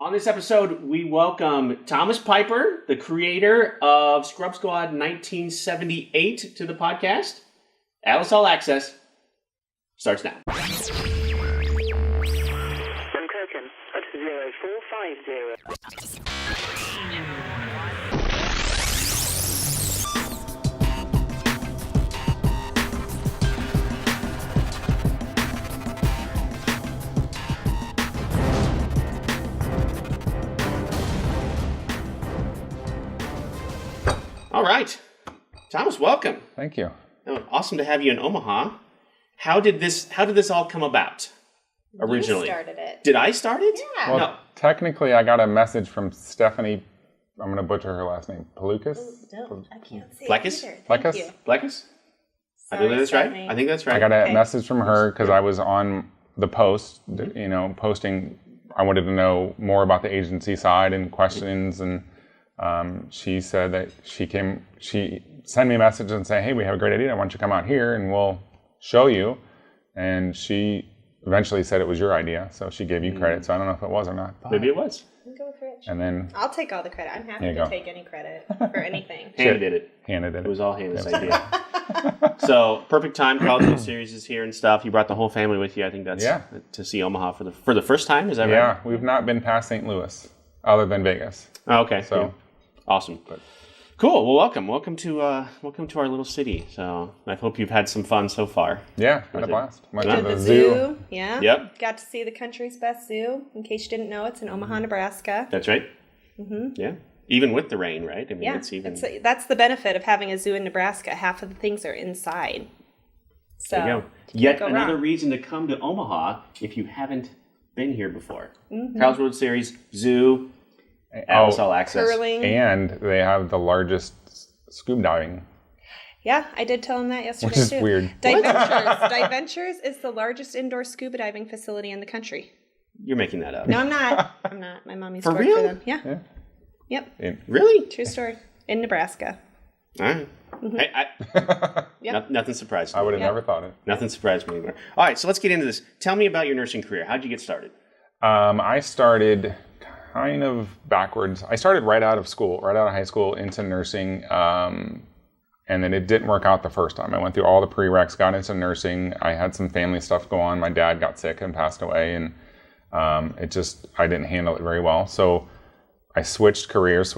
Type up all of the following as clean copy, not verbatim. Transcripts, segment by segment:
On this episode, we welcome Thomas Piper, the creator of Scrub Squad 1978, to the podcast. Alice All Access starts now. From Kirkham at 0450. All right. Thomas, welcome. Thank you. Oh, awesome to have you in Omaha. How did this all come about originally? You started it. Did I start it? Yeah. Well, No. technically, I got a message from Stephanie. I'm going to butcher her last name. Pelucas? No, I can't see Fleckus? it either. Fleckus? Thank you. Fleckus? I Sorry, think that's right. Stephanie. I think that's right. I got a Okay. message from her because I was on the post, posting. I wanted to know more about the agency side and questions, and she said that she sent me a message and say, hey, we have a great idea. Why don't you come out here and we'll show you? And she eventually said it was your idea, so she gave you credit. So I don't know if it was or not. But, Maybe it was. Go with Rich. And then I'll take all the credit. I'm happy There you to go. take any credit for anything. Hannah did it. Hannah did It was all Hannah's idea. So, perfect time. College World Series is here and stuff. You brought the whole family with you. I think that's to see Omaha for the first time. Is that right? Yeah, we've not been past St. Louis, other than Vegas. Oh, okay. So- Yeah. Awesome. Cool. Well, welcome to our little city. So I hope you've had some fun so far. Yeah, had a Was it- blast. Went Yeah. to The the zoo. Yeah. Yep. Got to see the country's best zoo. In case you didn't know, it's in Omaha, Nebraska. That's right. Mm-hmm. Yeah. Even with the rain, right? I mean, Yeah. it's even. That's the benefit of having a zoo in Nebraska. Half of the things are inside. So There you go. Yet go another wrong. reason to come to Omaha if you haven't been here before. College World Series, zoo, Alice All Access. curling. And they have the largest scuba diving. Yeah, I did tell him that yesterday Which is too. weird. Diventures is the largest indoor scuba diving facility in the country. You're making that up. No, I'm not. I'm not. My mom used For to work real? for them. Yeah. Yeah. Yep. Really? True story. In Nebraska. All right. Hey, Yep. nothing surprised me. I would have Yep. never thought it. Nothing surprised me anymore. All right, so let's get into this. Tell me about your nursing career. How'd you get started? I started kind of backwards. I started right out of high school into nursing. And then it didn't work out the first time. I went through all the prereqs, got into nursing. I had some family stuff go on. My dad got sick and passed away, and I didn't handle it very well. So I switched careers.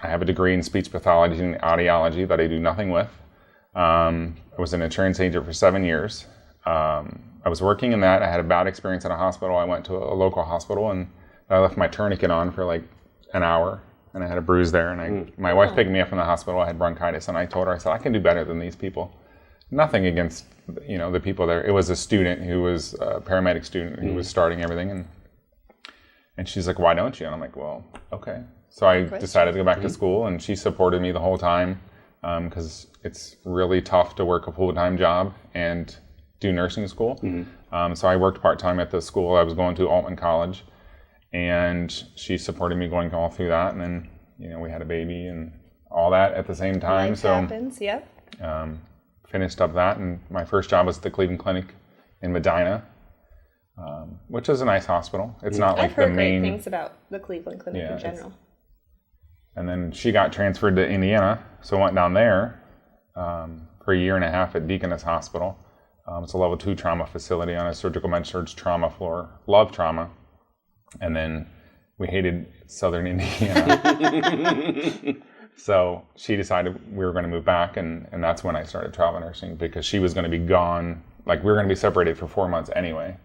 I have a degree in speech pathology and audiology that I do nothing with. I was an insurance agent for 7 years. I was working in that. I had a bad experience at a hospital. I went to a local hospital, and I left my tourniquet on for like an hour. And I had a bruise there, and my wife picked me up from the hospital. I had bronchitis, and I told her, I said, I can do better than these people. Nothing against, the people there. It was a student who was a paramedic student who was starting everything, and she's like, why don't you? And I'm like, well, okay. So I decided to go back to school, and she supported me the whole time because it's really tough to work a full-time job and do nursing school. So I worked part-time at the school I was going to, Altman College. And she supported me going all through that, and then we had a baby and all that at the same time. Life happens. Yep. Finished up that, and my first job was at the Cleveland Clinic in Medina, which is a nice hospital. It's not like I've heard the great main. things about the Cleveland Clinic in general. And then she got transferred to Indiana, so I went down there for a year and a half at Deaconess Hospital. It's a level 2 trauma facility on a surgical med-surg trauma floor. Love trauma. And then we hated Southern Indiana. So she decided we were going to move back, and that's when I started travel nursing, because she was going to be gone. Like, we were going to be separated for 4 months anyway.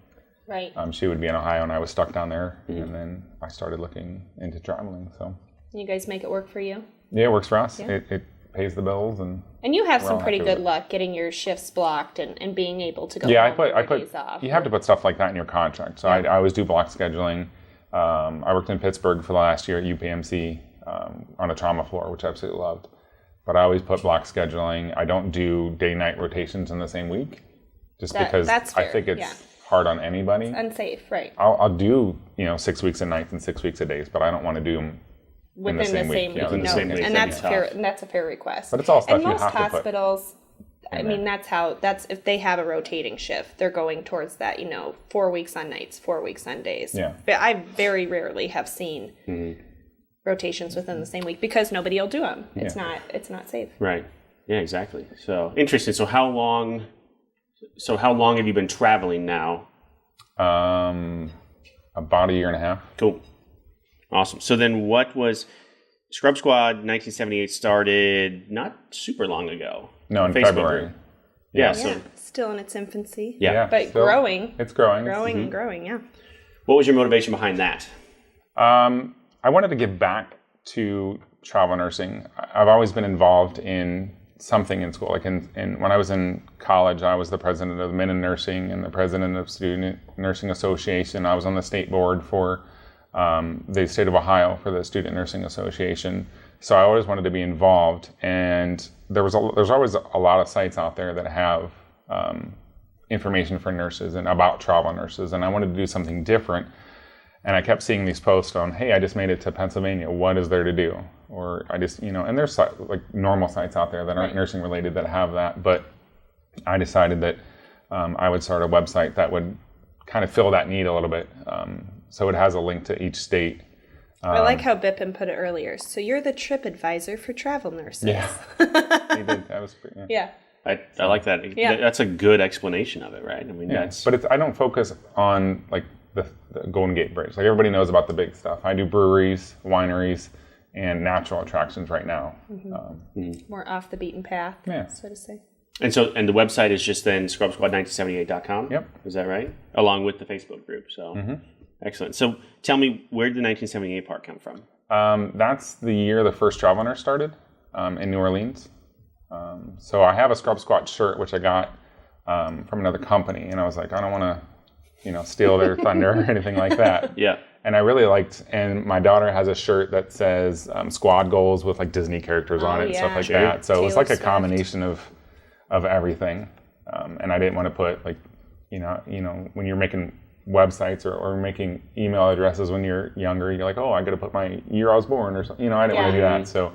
Right. She would be in Ohio, and I was stuck down there. And then I started looking into traveling. So You guys make it work for you? yeah, it works for us. Yeah. It pays the bills, and And you have We're some all pretty happy with good luck getting your shifts blocked and being able to go yeah, home on I your put days off. you have to put stuff like that in your contract. So I always do block scheduling. I worked in Pittsburgh for the last year at UPMC on a trauma floor, which I absolutely loved. But I always put block scheduling. I don't do day-night rotations in the same week, just because that's I fair, think it's yeah. hard on anybody. Unsafe, right. I'll do 6 weeks of nights and 6 weeks of days, but I don't want to do them Within the same week. week. Yeah, within the same week. And That'd that's be fair. tough. And that's a fair request. But it's all stuff and you most have to put. hospitals, I mean, that's if they have a rotating shift, they're going towards that, 4 weeks on nights, 4 weeks on days. Yeah. But I very rarely have seen rotations within the same week because nobody will do them. It's not safe. Right. Yeah, exactly. So interesting. So how long have you been traveling now? About a year and a half. Cool. Awesome. So then what was Scrub Squad 1978 started not super long ago. No, in Facebook February. group. Yeah, Yeah, so still in its infancy. yeah. But still, growing. It's growing. Growing and growing, yeah. What was your motivation behind that? I wanted to give back to travel nursing. I've always been involved in something in school. Like when I was in college, I was the president of the Men in Nursing and the president of Student Nursing Association. I was on the state board for the state of Ohio for the Student Nursing Association. So I always wanted to be involved, and there's always a lot of sites out there that have information for nurses and about travel nurses, and I wanted to do something different. And I kept seeing these posts on, hey, I just made it to Pennsylvania. What is there to do? Or I just, and there's like normal sites out there that aren't nursing related that have that. But I decided that I would start a website that would kind of fill that need a little bit. So it has a link to each state. I like how Bippin put it earlier. So you're the trip advisor for travel nurses. Yeah, he did. That was pretty, Yeah. I like that. Yeah. That's a good explanation of it, right? I mean, yeah. But I don't focus on like the Golden Gate Bridge. Like everybody knows about the big stuff. I do breweries, wineries, and natural attractions right now. More off the beaten path, Yeah. so to say. And the website is just then scrubsquad1978.com. Yep. Is that right? Along with the Facebook group. So excellent. So tell me, where did the 1978 part come from? That's the year the first travel nurse started in New Orleans. So I have a Scrub Squad shirt, which I got from another company, and I was like, I don't want to, steal their thunder or anything like that. Yeah. And I really liked, and my daughter has a shirt that says squad goals with like Disney characters on it and stuff like that. So it was like a combination of everything. And I didn't want to put like, when you're making websites or making email addresses when you're younger, you're like, oh, I got to put my year I was born or something. I didn't want to do that. So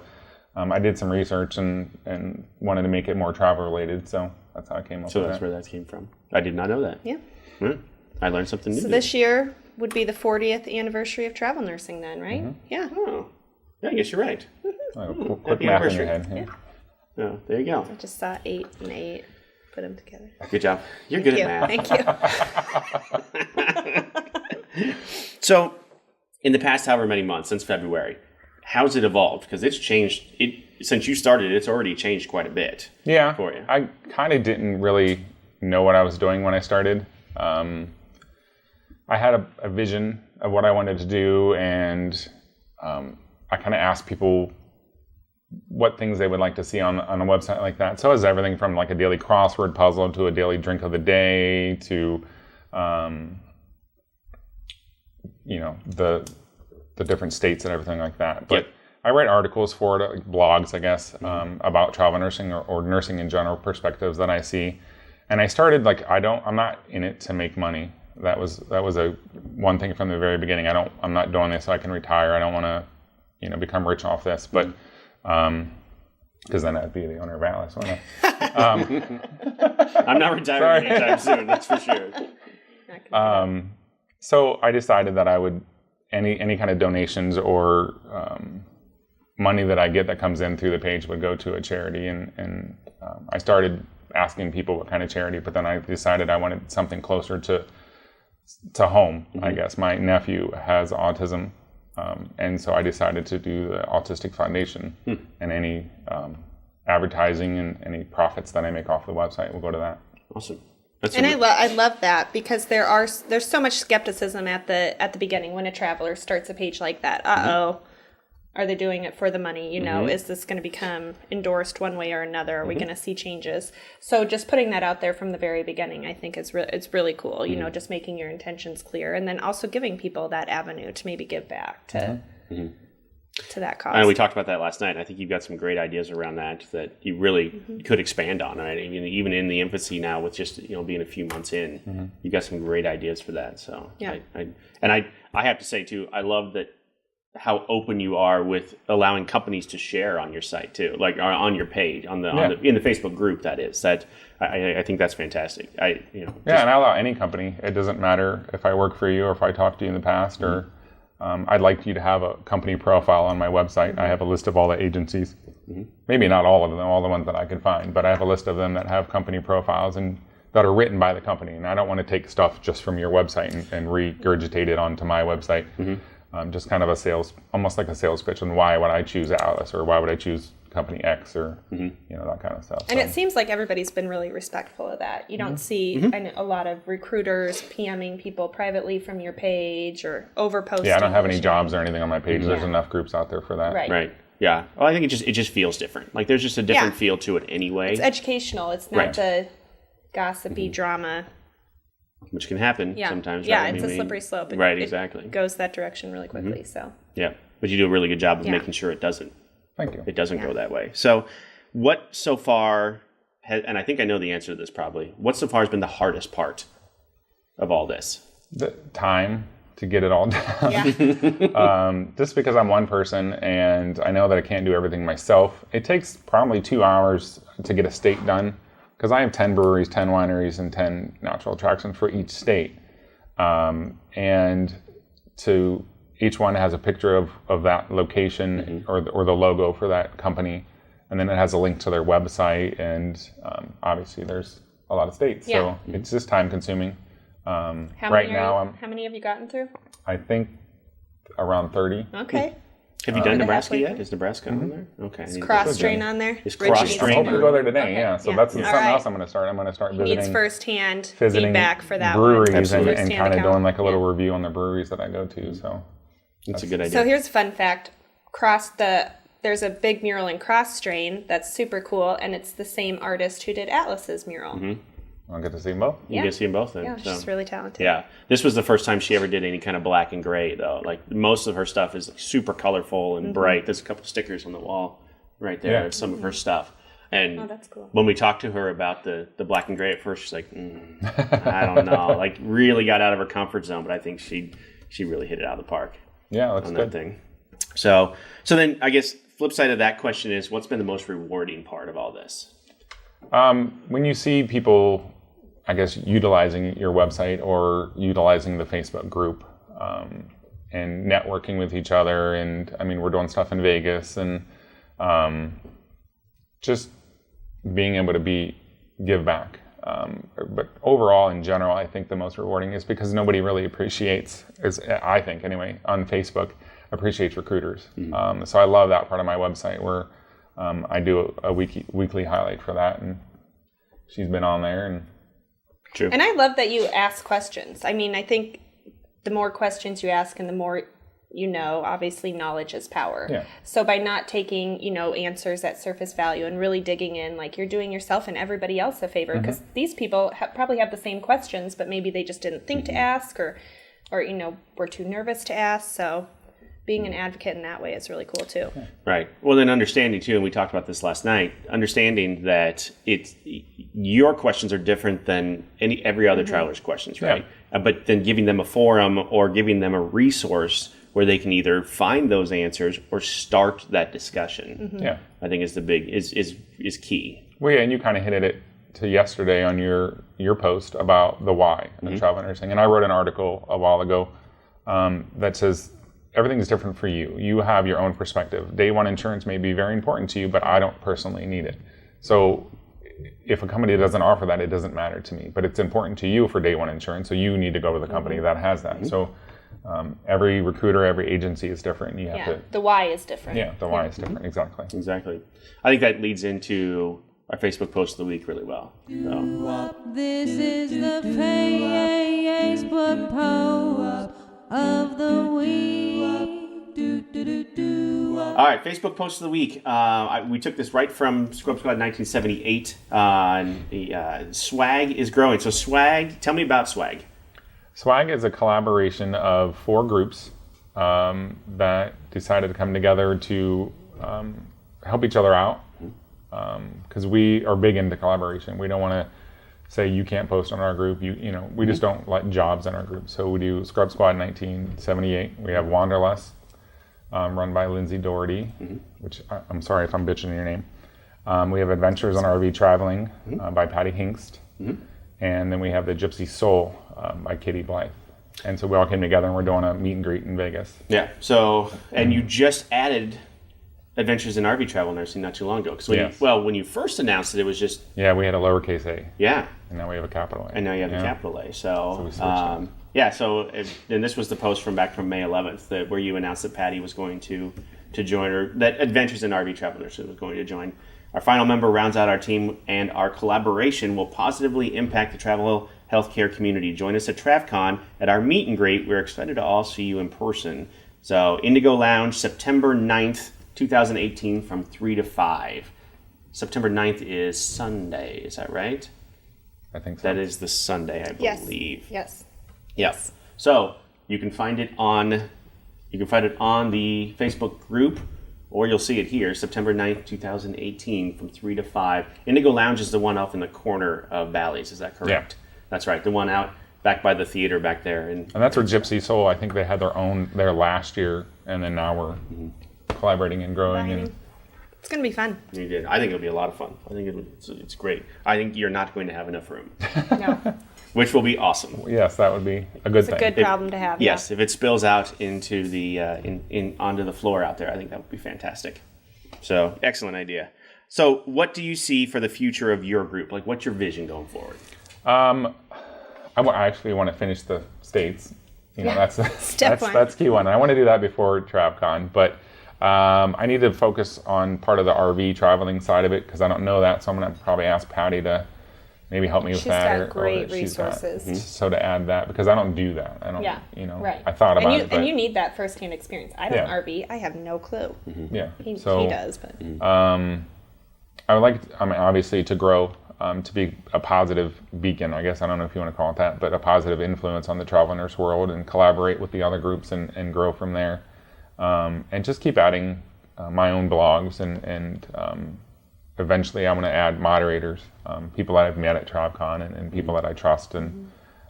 I did some research and wanted to make it more travel related. So that's how I came up with that. So that's where that came from. I did not know that. Yeah. I learned something new. So this year would be the 40th anniversary of travel nursing then, right? Yeah. Oh, yeah, I guess you're right. Quick math in your head. Yeah. Oh, there you go. I just saw 8 and 8, put them together. Good job. You're good at math. Thank you. So, in the past however many months, since February, how's it evolved? Because it's changed. Since you started, it's already changed quite a bit. Yeah. For you. I kind of didn't really know what I was doing when I started. I had a vision of what I wanted to do, and I kind of asked people what things they would like to see on a website like that. So it was everything from like a daily crossword puzzle to a daily drink of the day to, the different states and everything like that. But I write articles for it, like blogs, I guess, about travel nursing or nursing in general perspectives that I see. And I started I'm not in it to make money. That was a one thing from the very beginning. I'm not doing this so I can retire. I don't want to, become rich off this. But because then I'd be the owner of Atlas, wouldn't I? I'm not retiring anytime soon. That's for sure. So I decided that I would any kind of donations or money that I get that comes in through the page would go to a charity, and I started asking people what kind of charity, but then I decided I wanted something closer to home. I guess my nephew has autism, and so I decided to do the Autistic Foundation, and any advertising and any profits that I make off the website will go to that. Awesome. I love that because there's so much skepticism at the beginning when a traveler starts a page like that. Are they doing it for the money? Is this going to become endorsed one way or another? Are we going to see changes? So just putting that out there from the very beginning, I think it's really cool. Just making your intentions clear, and then also giving people that avenue to maybe give back to that cause. And we talked about that last night. I think you've got some great ideas around that you really could expand on. Right? Even in the infancy now, with just being a few months in, you've got some great ideas for that. So yeah, I have to say too, I love that how open you are with allowing companies to share on your site too, like on your page, in the Facebook group. That is that. I think that's fantastic. And I allow any company. It doesn't matter if I work for you or if I talked to you in the past, or I'd like you to have a company profile on my website. I have a list of all the agencies. Maybe not all of them, all the ones that I could find, but I have a list of them that have company profiles and that are written by the company. And I don't want to take stuff just from your website and regurgitate it onto my website. Just kind of almost like a sales pitch, and why would I choose Alice, or why would I choose company X, or that kind of stuff. And it seems like everybody's been really respectful of that. You don't see a lot of recruiters PMing people privately from your page or overposting. Yeah, I don't have any jobs or anything on my page. There's enough groups out there for that. Right. Yeah. Well, I think it just feels different. Like there's just a different feel to it anyway. It's educational. It's not the gossipy drama. Which can happen sometimes. Yeah, right? it's a slippery slope. Exactly. It goes that direction really quickly. So. Yeah, but you do a really good job of making sure it doesn't. Thank you. It doesn't go that way. So, what so far, and I think I know the answer to this probably, what so far has been the hardest part of all this? The time to get it all done. Yeah. Just because I'm one person and I know that I can't do everything myself, it takes probably 2 hours to get a state done, because I have 10 breweries, 10 wineries, and 10 natural attractions for each state. And each one has a picture of that location or the logo for that company, and then it has a link to their website, and obviously there's a lot of states, so it's just time consuming. How many have you gotten through? I think around 30. Okay. Have you done Nebraska yet? Is Nebraska on there? Okay. Is cross-strain on there? Is I'm cross-strain? hoping to go there today, so that's something else I'm going to start. I'm going to start visiting. He needs first-hand visiting feedback for that breweries one. and kind of doing like a little review on the breweries that I go to, so. That's a good idea. So here's a fun fact. There's a big mural in Cross-Strain that's super cool, and it's the same artist who did Atlas's mural. I'll get to see them both. You get to see them both then. Yeah, she's really talented. Yeah. This was the first time she ever did any kind of black and gray, though. Like, most of her stuff is like super colorful and bright. There's a couple stickers on the wall right there of some of her stuff. And that's cool. When we talked to her about the black and gray at first, she's like, I don't know. Like, really got out of her comfort zone, but I think she really hit it out of the park. Yeah, that's on good. That thing. So then I guess flip side of that question is, what's been the most rewarding part of all this? When you see people, I guess, utilizing your website or utilizing the Facebook group and networking with each other, and I mean, we're doing stuff in Vegas, and just being able to give back. But overall, in general, I think the most rewarding is because nobody really appreciates, I think anyway, on Facebook, appreciates recruiters. So I love that part of my website where I do a weekly highlight for that, and she's been on there. And True. And I love that you ask questions. I mean, I think the more questions you ask and the more you know, obviously knowledge is power. Yeah. So by not taking, answers at surface value and really digging in, like, you're doing yourself and everybody else a favor, because these people probably have the same questions, but maybe they just didn't think to ask or were too nervous to ask. So being an advocate in that way is really cool too. Right. Well, then understanding too, and we talked about this last night, understanding that your questions are different than every other traveler's questions, right? Yeah. But then giving them a forum or giving them a resource where they can either find those answers or start that discussion. Yeah, I think is the big is key. Well, yeah, and you kind of hit it to yesterday on your post about the why of travel nursing, and I wrote an article a while ago that says everything is different for you. You have your own perspective. Day one insurance may be very important to you, but I don't personally need it. So if a company doesn't offer that, it doesn't matter to me. But it's important to you for day one insurance, so you need to go with a company that has that. So every recruiter, every agency is different. And you have to. The why is different. Yeah, the why is different. Exactly. Exactly. I think that leads into our Facebook post of the week really well. So. This is the Facebook post of the week. All right, Facebook post of the week. We took this right from Scrub Squad 1978. Swag is growing. So Swag, tell me about Swag. Swag is a collaboration of 4 groups that decided to come together to help each other out, because we are big into collaboration. We don't want to say you can't post on our group. We just don't let jobs in our group. So we do Scrub Squad 1978. We have Wanderlust. run by Lindsay Doherty, which I'm sorry if I'm bitching your name. We have Adventures on RV Traveling by Patty Hinkst. And then we have the Gypsy Soul by Kitty Blythe. And so we all came together and we're doing a meet and greet in Vegas. Yeah. So, and you just added Adventures in RV Travel Nursing not too long ago. Because when you first announced it was just... Yeah, we had a lowercase a. Yeah. And now we have a capital A. And now you have a capital A. So we switched and this was the post from May 11th where you announced that Patty was going to join, or that Adventures in RV Travel Nursing was going to join. Our final member rounds out our team, and our collaboration will positively impact the travel healthcare community. Join us at TravCon at our meet and greet. We're excited to all see you in person. So Indigo Lounge, September 9th, 2018 from 3 to 5. September 9th is Sunday, is that right? I think so. That is the Sunday, I believe. Yes. Yes. So you can find it on the Facebook group, or you'll see it here, September 9th, 2018 from 3 to 5. Indigo Lounge is the one off in the corner of Bally's, is that correct? Yeah. That's right, the one out back by the theater back there. And that's where Gypsy Soul, I think they had their own there last year, and then now we're collaborating and growing. And it's going to be fun. You did. I think it'll be a lot of fun. I think it's great. I think you're not going to have enough room. No. Which will be awesome. Yes, that would be a good thing. It's a good problem to have. Yes, if it spills out into the onto the floor out there, I think that would be fantastic. So, excellent idea. So, what do you see for the future of your group? Like, what's your vision going forward? I actually want to finish the States. That's key one. I want to do that before TravCon, but I need to focus on part of the RV traveling side of it because I don't know that, so I'm going to probably ask Patty to maybe help me with that. She's got great resources. So to add that, because I don't do that. I don't, right. I thought about it. And you need that firsthand experience. I don't RV. I have no clue. Yeah. He does, but. I would like, obviously, to grow, to be a positive beacon, I guess. I don't know if you want to call it that, but a positive influence on the travel nurse world and collaborate with the other groups and grow from there. And just keep adding my own blogs and eventually I'm going to add moderators, people that I've met at TravCon and people that I trust and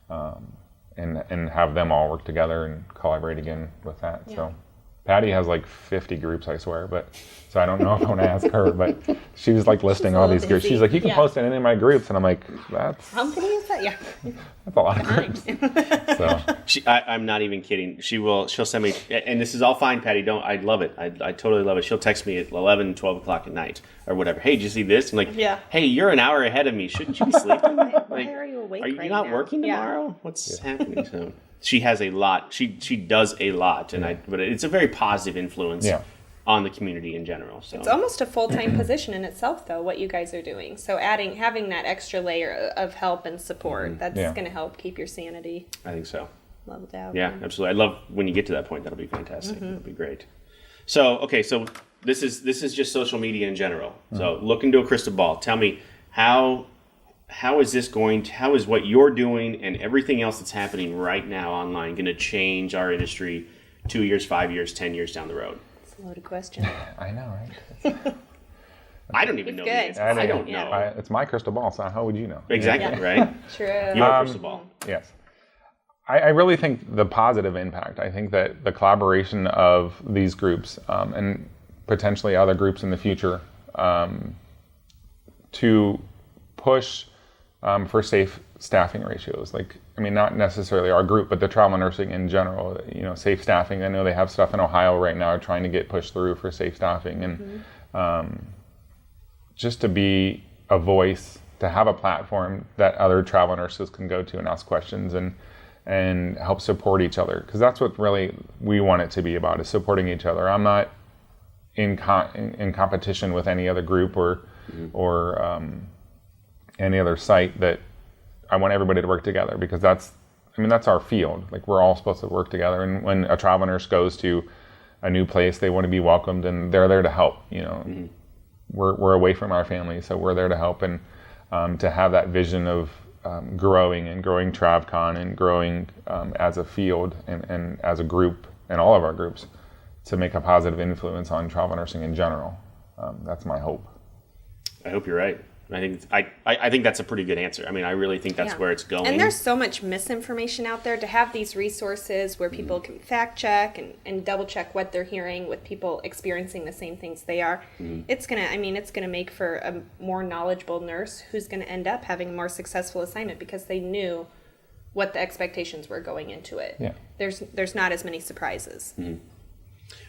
have them all work together and collaborate again with that. Yeah. So Patty has like 50 groups, I swear, so I don't know if I want to ask her, but she was like listing all these groups. She's like, you can post in any of my groups, and I'm like, how many is that? Yeah, that's a lot of groups. So I'm not even kidding. She'll send me, and this is all fine, Patty. I love it. I totally love it. She'll text me at 11, 12 o'clock at night or whatever. Hey, did you see this? I'm like, hey, you're an hour ahead of me. Shouldn't you be sleeping? Why are you awake? Are you right not now? working tomorrow? What's happening? So she has a lot. She does a lot, but it's a very positive influence on the community in general. So it's almost a full-time position in itself, though, what you guys are doing. So having that extra layer of help and support, that's going to help keep your sanity. I think so. Leveled out. Yeah, absolutely. I love when you get to that point. That'll be fantastic. That'll be great. So this is just social media in general. So look into a crystal ball. Tell me how is what you're doing and everything else that's happening right now online going to change our industry 2 years, 5 years, 10 years down the road? It's a loaded question. I know, right? I don't even know the answer. I don't know. It's my crystal ball, so how would you know? Exactly, right? True. Your crystal ball. Yes. I really think the positive impact. I think that the collaboration of these groups and potentially other groups in the future to push for safe staffing ratios. Not necessarily our group, but the travel nursing in general, safe staffing. I know they have stuff in Ohio right now trying to get pushed through for safe staffing. And just to be a voice, to have a platform that other travel nurses can go to and ask questions and help support each other. Because that's what really we want it to be about, is supporting each other. I'm not in competition with any other group or any other site. That I want everybody to work together, because that's our field. We're all supposed to work together, and when a travel nurse goes to a new place, they want to be welcomed, and they're there to help. We're away from our family, so we're there to help, and to have that vision of growing TravCon and growing as a field and as a group, and all of our groups, to make a positive influence on travel nursing in general. That's my hope. I hope you're right. I think that's a pretty good answer. I mean, I really think that's where it's going. And there's so much misinformation out there. To have these resources where people can fact check and double check what they're hearing with people experiencing the same things they are, it's gonna make for a more knowledgeable nurse who's gonna end up having a more successful assignment because they knew what the expectations were going into it. Yeah. There's not as many surprises.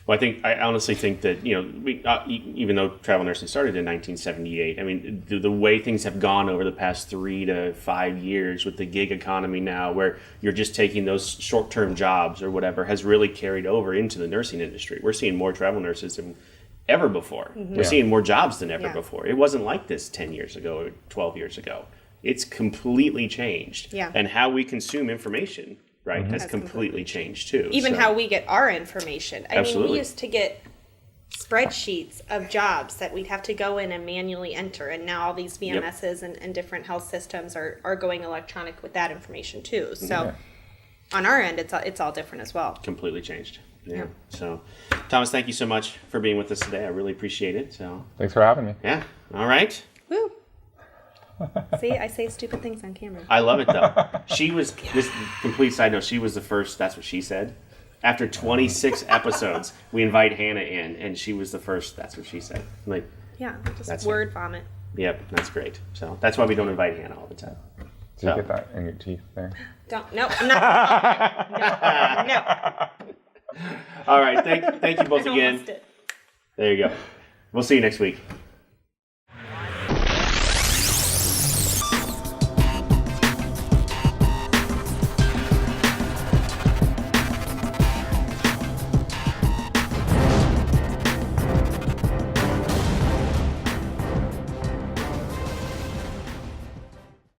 Well, I honestly think that, even though travel nursing started in 1978, I mean, the way things have gone over the past 3 to 5 years with the gig economy now, where you're just taking those short-term jobs or whatever, has really carried over into the nursing industry. We're seeing more travel nurses than ever before. We're seeing more jobs than ever before. It wasn't like this 10 years ago or 12 years ago. It's completely changed. Yeah. And how we consume information, right, has completely changed too. Even how we get our information. I mean, we Absolutely. used to get spreadsheets of jobs that we'd have to go in and manually enter, and now all these VMSs and different health systems are going electronic with that information too. So on our end, it's all different as well. Completely changed. Yeah. So, Thomas, thank you so much for being with us today. I really appreciate it. So, Thanks for having me. yeah. All right. Woo! See, I say stupid things on camera. I love it though. This complete side note, she was the first, that's what she said. After 26 episodes, we invite Hannah in, and she was the first, that's what she said. Like, Yeah, just That's word vomit. yep, that's great. So that's why we don't invite Hannah all the time. Did you get that in your teeth there? No, I'm not. No. All right, thank you both I again. lost it. There you go. We'll see you next week.